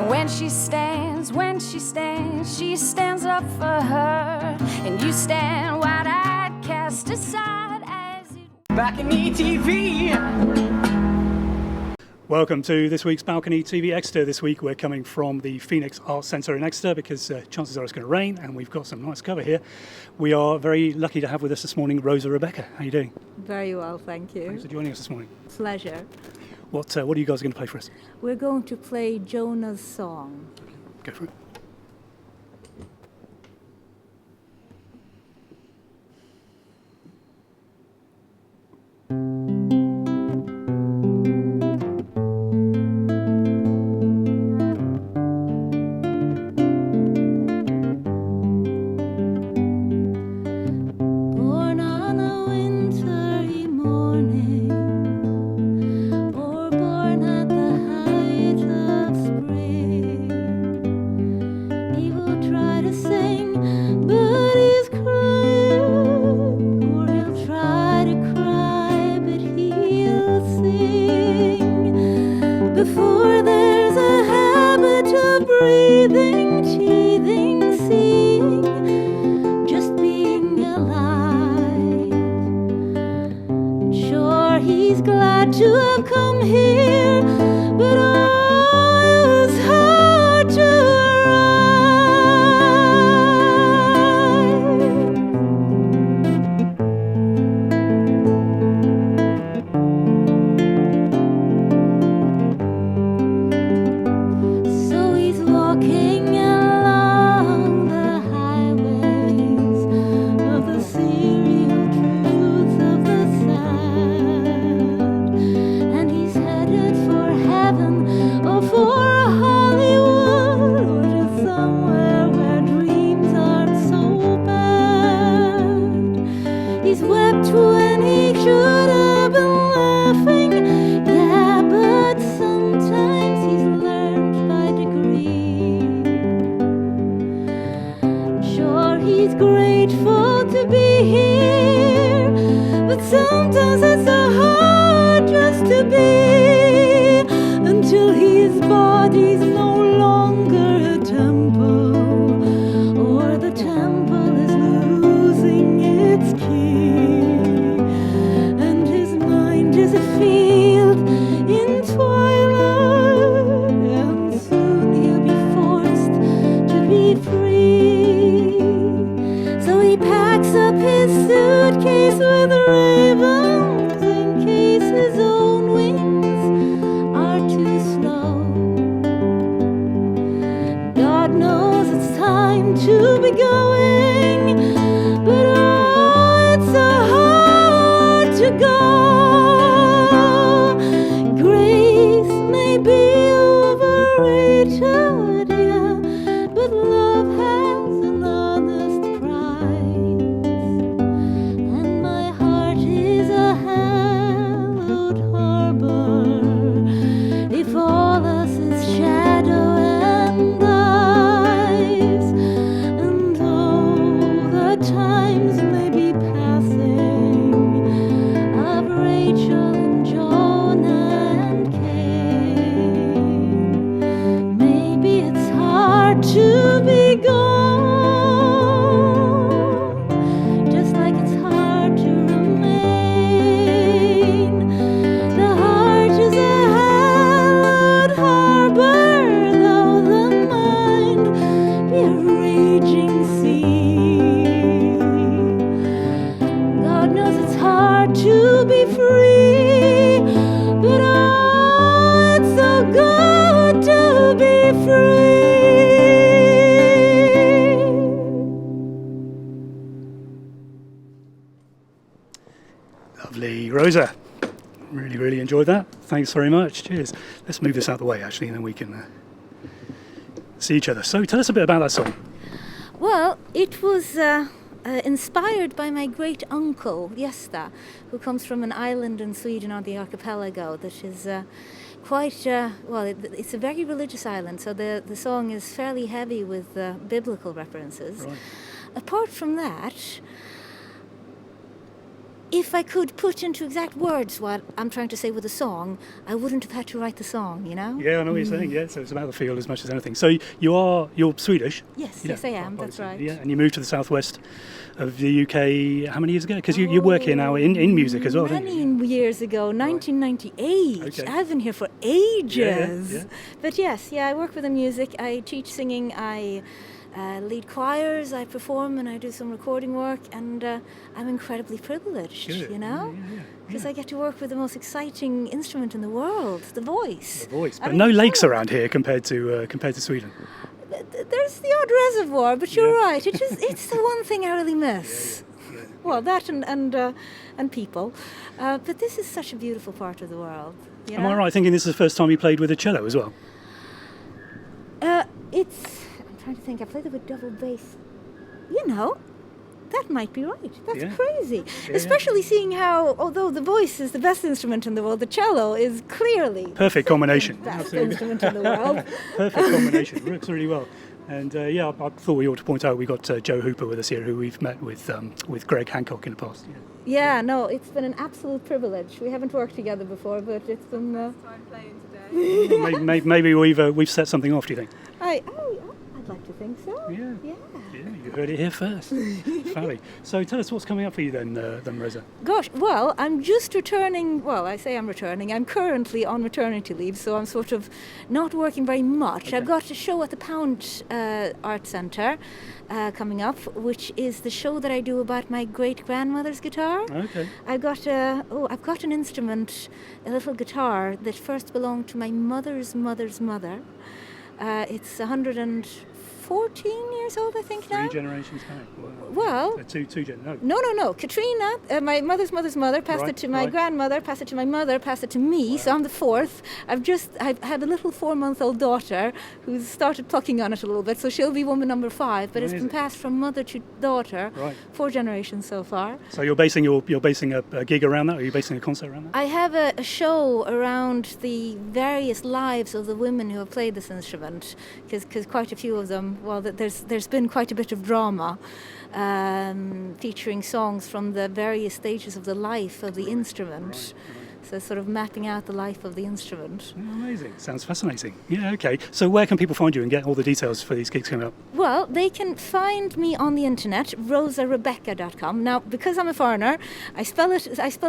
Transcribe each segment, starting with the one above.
When she stands up for her, and you stand wide-eyed, cast aside as it... BalconyTV! Welcome to this week's Balcony TV Exeter. This week we're coming from the Phoenix Arts Centre in Exeter because chances are it's going to rain and we've got some nice cover here. We are very lucky to have with us this morning Rosa Rebecka. How are you doing? Very well, thank you. Thanks for joining us this morning. Pleasure. What are you guys going to play for us? We're going to play JONAH'S Song. Go for it. Before there's a habit of breathing, teething, seeing, just being alive. Sure, he's glad to have come here, but oh, it was hard to arrive. Walking along the highways of the serial truths of the sad, and he's headed for heaven or for a Hollywood or just somewhere where dreams aren't so bad. He's wept when he should have been laughing, yeah, but sometimes he's learned by degree. He's grateful to be here, but sometimes it's so hard just to be, until his body's no longer a temple, or the temple is losing its key, and his mind is a field in twilight, and soon he'll be forced to be free. So he packs up his suitcase with ravens in case his own wings are too slow. God knows it's time to be going, but oh, it's so hard to go. Grace may be overrated, yeah, but love has an honest price, and my heart is a hallowed harbor if all else is shadow and ice. And though the times may be passing of Rachel and Jonah and Cain, maybe it's hard to be gone, just like it's hard to remain. The heart is a hallowed harbor, though the mind be a raging sea. God knows it's hard to be free, but oh, it's so good to be free. Lovely. Rosa, really enjoyed that. Thanks very much. Cheers. Let's move this out of the way actually and then we can see each other. So tell us a bit about that song. Well, it was inspired by my great uncle, Gösta, who comes from an island in Sweden on the archipelago that is quite, it's a very religious island, so the song is fairly heavy with biblical references. Right. Apart from that, if I could put into exact words what I'm trying to say with a song, I wouldn't have had to write the song, you know? Yeah, I know what you're saying. Yeah, so it's about the feel as much as anything. So you're Swedish. Yes, You know, yes I am, that's obviously. right. Yeah, and you moved to the southwest of the UK how many years ago? Because you work here now in music as well, don't you? Many years ago, 1998. Okay. I've been here for ages. Yeah. But yes, I work with the music. I teach singing. I lead choirs. I perform, and I do some recording work. And I'm incredibly privileged, Good. you know, Yeah. because I get to work with the most exciting instrument in the world, the voice. The voice, I but mean, no lakes sure. around here compared to Sweden. There's the odd reservoir, but you're Yeah. right. It's the one thing I really miss. Yeah. Well, that and people, but this is such a beautiful part of the world. You Am know? I right thinking this is the first time you played with a cello as well? I'm trying to think. I played it with double bass. You know, that might be right. That's Yeah. crazy. Yeah. Especially seeing how, although the voice is the best instrument in the world, the cello is clearly Perfect combination. the best Absolutely. instrument in the world. Perfect combination. Works really well. And I thought we ought to point out we got Joe Hooper with us here, who we've met with Greg Hancock in the past. Yeah, no, it's been an absolute privilege. We haven't worked together before, but it's been. Time playing today. Maybe we've set something off. Do you think? I'd like to think so. Yeah. Yeah. Yeah, you heard it here first. Fabby. So tell us what's coming up for you then, Rosa. Gosh, well, I'm just returning. Well, I say I'm returning. I'm currently on maternity leave, so I'm sort of not working very much. Okay. I've got a show at the Pound Art Centre coming up, which is the show that I do about my great grandmother's guitar. Okay. I've got an instrument, a little guitar that first belonged to my mother's mother's mother. It's 114 years old, I think now. 3 generations back. Wow. Well, Two no. No. Katrina, my mother's mother's mother, passed Right, it to my right. grandmother, passed it to my mother, passed it to me, so I'm the fourth. I've had a little 4-month-old daughter who's started plucking on it a little bit, so she'll be woman number 5, but it's been Amazing. passed from mother to daughter, Right. 4 generations so far. So you're basing a gig around that, or you're basing a concert around that? I have a show around the various lives of the women who have played this instrument, because quite a few of them, well, there's been quite a bit of drama, featuring songs from the various stages of the life of the instrument. So sort of mapping out the life of the instrument. Oh, amazing. Sounds fascinating. Yeah, okay. So where can people find you and get all the details for these gigs coming up? Well, they can find me on the internet, rosarebecka.com. Now, because I'm a foreigner, I spell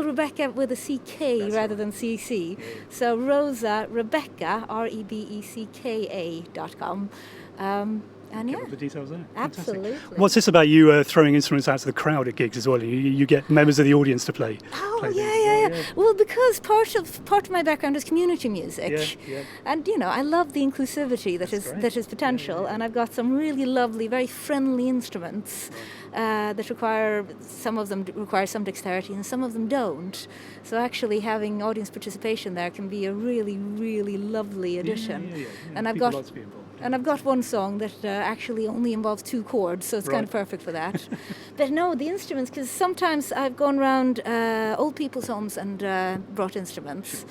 Rebecca with a CK rather than CC. So Rosa Rebecka, REBECKA.com. And Get all the details there. Fantastic. absolutely. What's this about you throwing instruments out to the crowd at gigs as well? You get members of the audience to play. Oh, play yeah. things. Well, because part of my background is community music, Yeah. and I love the inclusivity that That's great. is potential, and I've got some really lovely, very friendly instruments that require some some dexterity and some of them don't. So actually, having audience participation there can be a really, really lovely addition. Yeah. And I've People got. like to be involved. And I've got one song that actually only involves 2 chords, so it's kind of Right. perfect for that. But no, the instruments, because sometimes I've gone around old people's homes and brought instruments.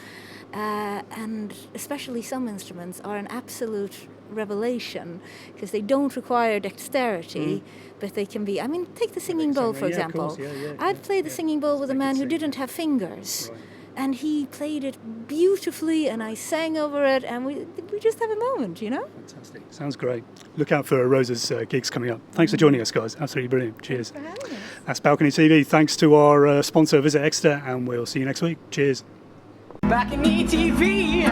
And especially some instruments are an absolute revelation, because they don't require dexterity, but they can be, take the singing bowl, for Yeah, of example. course. Yeah, I've played the singing bowl with a They man could who sing. didn't have fingers. Right. And he played it beautifully, and I sang over it, and we just have a moment, Fantastic. Sounds great. Look out for Rosa's gigs coming up. Thanks for joining us, guys. Absolutely brilliant. Cheers. For having us. That's Balcony TV. Thanks to our sponsor, Visit Exeter, and we'll see you next week. Cheers. BalconyTV.